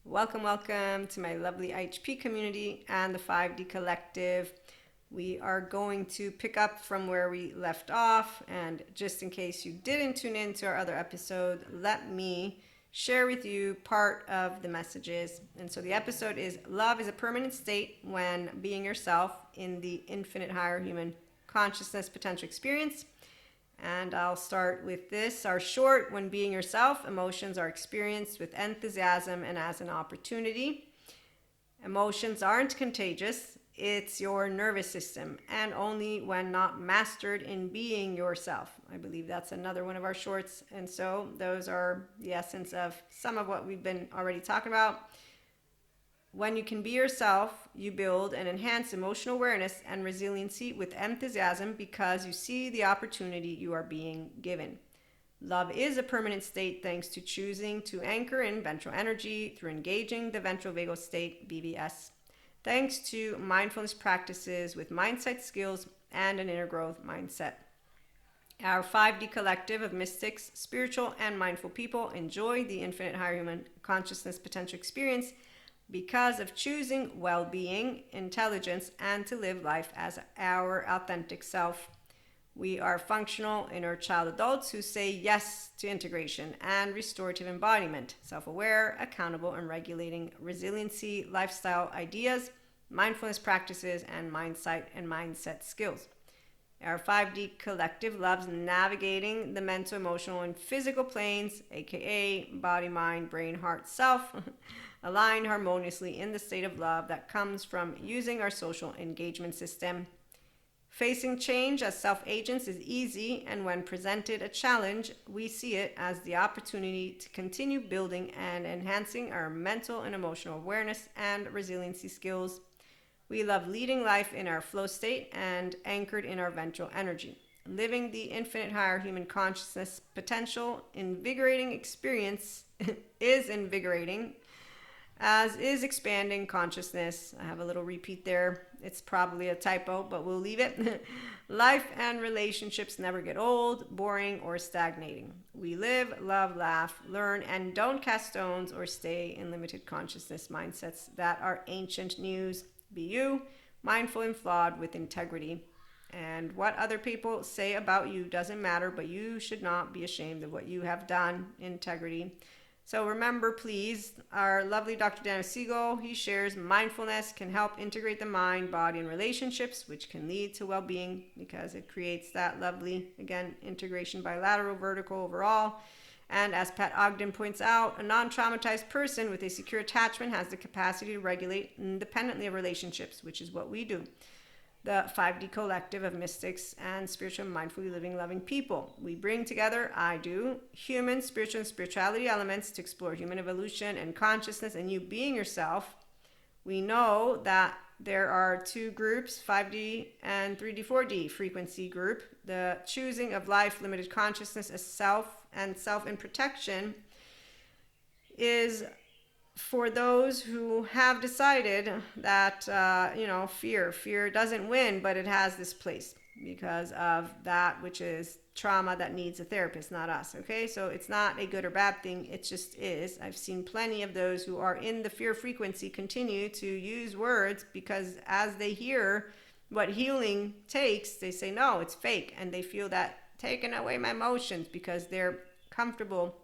Welcome, welcome to my lovely IHP community and the 5D Collective. We are going to pick up from where we left off, and just in case you didn't tune in to our other episode, let me share with you part of the messages. And so the episode is Love is a Permanent State When Being Yourself in the Infinite Higher Human Consciousness Potential Experience. And I'll start with this. Our short, when being yourself, emotions are experienced with enthusiasm and as an opportunity. Emotions aren't contagious. It's your nervous system, and only when not mastered in being yourself. I believe that's another one of our shorts. And so those are the essence of some of what we've been already talking about. When you can be yourself, you build and enhance emotional awareness and resiliency with enthusiasm because you see the opportunity you are being given. Love is a permanent state thanks to choosing to anchor in ventral energy through engaging the ventral vagal state, VVS. Thanks to mindfulness practices with mindset skills and an inner growth mindset. Our 5D collective of mystics, spiritual, and mindful people enjoy the infinite higher human consciousness potential experience because of choosing well-being, intelligence, and to live life as our authentic self. We are functional inner child adults who say yes to integration and restorative embodiment, self-aware, accountable, and regulating resiliency, lifestyle ideas, mindfulness practices, and mindset skills. Our 5D collective loves navigating the mental, emotional, and physical planes, aka body, mind, brain, heart, self, aligned harmoniously in the state of love that comes from using our social engagement system. Facing change as self-agents is easy, and when presented a challenge, we see it as the opportunity to continue building and enhancing our mental and emotional awareness and resiliency skills. We love leading life in our flow state and anchored in our ventral energy. Living the infinite higher human consciousness potential, invigorating experience is invigorating, as is expanding consciousness. I have a little repeat there. It's probably a typo, but we'll leave it. Life and relationships never get old, boring, or stagnating. We live, love, laugh, learn, and don't cast stones or stay in limited consciousness mindsets that are ancient news. Be you, mindful and flawed with integrity. And what other people say about you doesn't matter, but you should not be ashamed of what you have done. Integrity. So remember, please, our lovely Dr. Daniel Siegel, he shares mindfulness can help integrate the mind, body, and relationships, which can lead to well-being because it creates that lovely, again, integration bilateral, vertical, overall. And as Pat Ogden points out, a non-traumatized person with a secure attachment has the capacity to regulate independently of relationships, which is what we do. The 5D collective of mystics and spiritual, mindfully living, loving people. We bring together, human, spiritual, and spirituality elements to explore human evolution and consciousness and you being yourself. We know that there are two groups, 5D and 3D, 4D frequency group. The choosing of life, limited consciousness as self and self in protection is for those who have decided that, fear doesn't win, but it has this place because of that which is trauma that needs a therapist, not us. Okay, so it's not a good or bad thing. It just is. I've seen plenty of those who are in the fear frequency continue to use words because as they hear what healing takes, they say, no, it's fake. And they feel that taking away my emotions because they're comfortable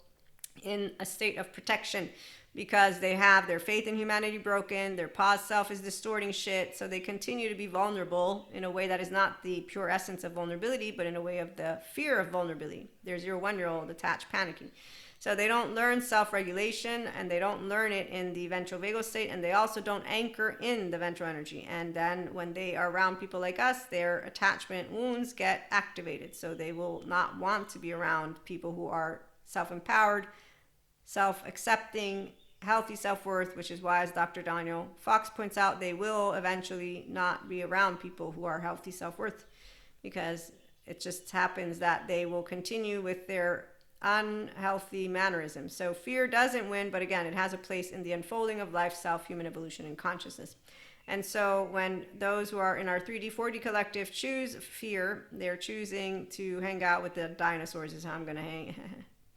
in a state of protection, because they have their faith in humanity broken, their past self is distorting shit, so they continue to be vulnerable in a way that is not the pure essence of vulnerability, but in a way of the fear of vulnerability. Their 0-1-year-old attached panicking. So they don't learn self-regulation, and they don't learn it in the ventral vagal state, and they also don't anchor in the ventral energy. And then when they are around people like us, their attachment wounds get activated. So they will not want to be around people who are self-empowered, self-accepting, healthy self-worth, which is why, as Dr. Daniel Fox points out, they will eventually not be around people who are healthy self-worth because it just happens that they will continue with their unhealthy mannerisms. So fear doesn't win, but again, it has a place in the unfolding of life, self, human evolution, and consciousness. And so when those who are in our 3D, 4D collective choose fear, they're choosing to hang out with the dinosaurs is how I'm going to hang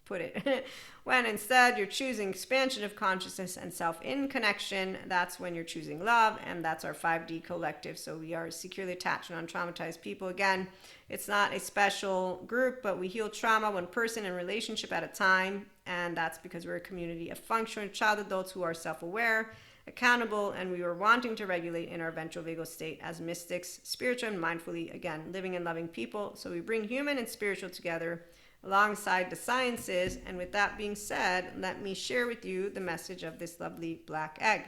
put it. When instead you're choosing expansion of consciousness and self in connection, that's when you're choosing love, and that's our 5D collective. So we are securely attached and untraumatized people. Again, it's not a special group, but we heal trauma one person and relationship at a time, and that's because we're a community of functional child adults who are self-aware, accountable, and we were wanting to regulate in our ventral vagal state as mystics, spiritual and mindfully, again, living and loving people. So we bring human and spiritual together alongside the sciences. And with that being said, let me share with you the message of this lovely black egg.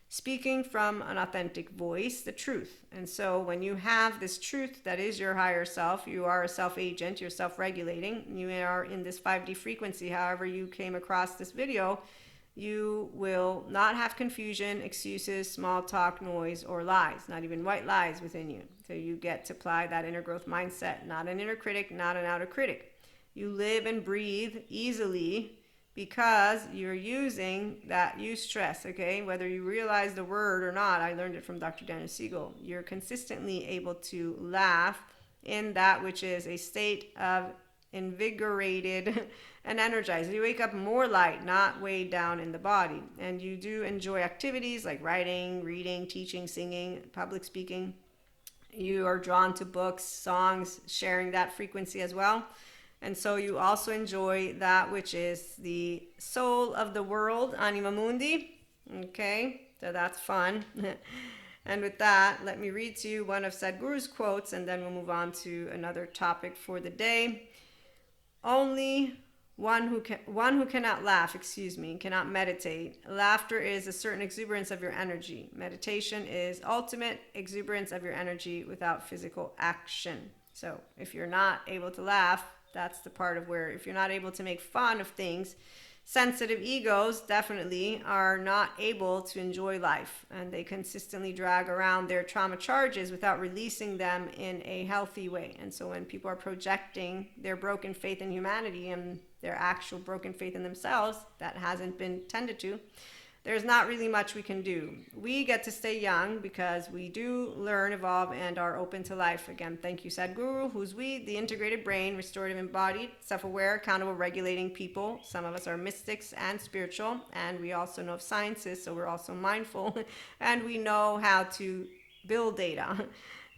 Speaking from an authentic voice, the truth. And so when you have this truth that is your higher self, you are a self-agent, you're self-regulating, you are in this 5D frequency, however you came across this video, you will not have confusion, excuses, small talk, noise, or lies, not even white lies within you. So you get to apply that inner growth mindset, not an inner critic, not an outer critic. You live and breathe easily because you're using that eustress, okay? Whether you realize the word or not, I learned it from Dr. Daniel Siegel. You're consistently able to laugh in that which is a state of invigorated and energized. You wake up more light, not weighed down in the body. And you do enjoy activities like writing, reading, teaching, singing, public speaking. You are drawn to books, songs, sharing that frequency as well. And so you also enjoy that which is the soul of the world, anima mundi. Okay, so that's fun. And with that, let me read to you one of Sadhguru's quotes, and then we'll move on to another topic for the day. Only one who cannot laugh, cannot meditate. Laughter is a certain exuberance of your energy. Meditation is ultimate exuberance of your energy without physical action. So if you're not able to laugh, that's the part of where if you're not able to make fun of things, sensitive egos definitely are not able to enjoy life, and they consistently drag around their trauma charges without releasing them in a healthy way. And so when people are projecting their broken faith in humanity and their actual broken faith in themselves that hasn't been tended to, there's not really much we can do. We get to stay young because we do learn, evolve, and are open to life. Again, thank you, Sadhguru. Who's we? The integrated brain, restorative, embodied, self-aware, accountable, regulating people. Some of us are mystics and spiritual, and we also know of sciences, so we're also mindful, and we know how to build data.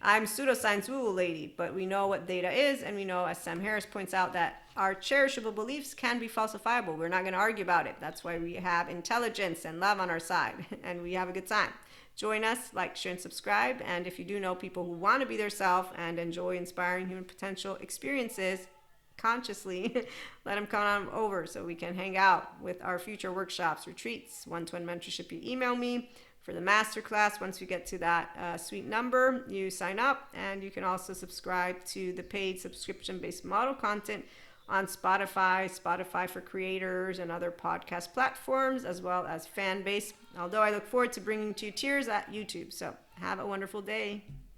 I'm pseudoscience woo lady, but we know what data is, and we know, as Sam Harris points out, that our cherishable beliefs can be falsifiable. We're not going to argue about it. That's why we have intelligence and love on our side, and we have a good time. Join us, like, share, and subscribe. And if you do know people who want to be their self and enjoy inspiring human potential experiences consciously, let them come on over so we can hang out with our future workshops, retreats, one-to-one mentorship. You email me for the masterclass. Once we get to that sweet number, you sign up, and you can also subscribe to the paid subscription-based model content on Spotify for creators, and other podcast platforms, as well as Fanbase. Although I look forward to bringing to you tears at YouTube. So have a wonderful day.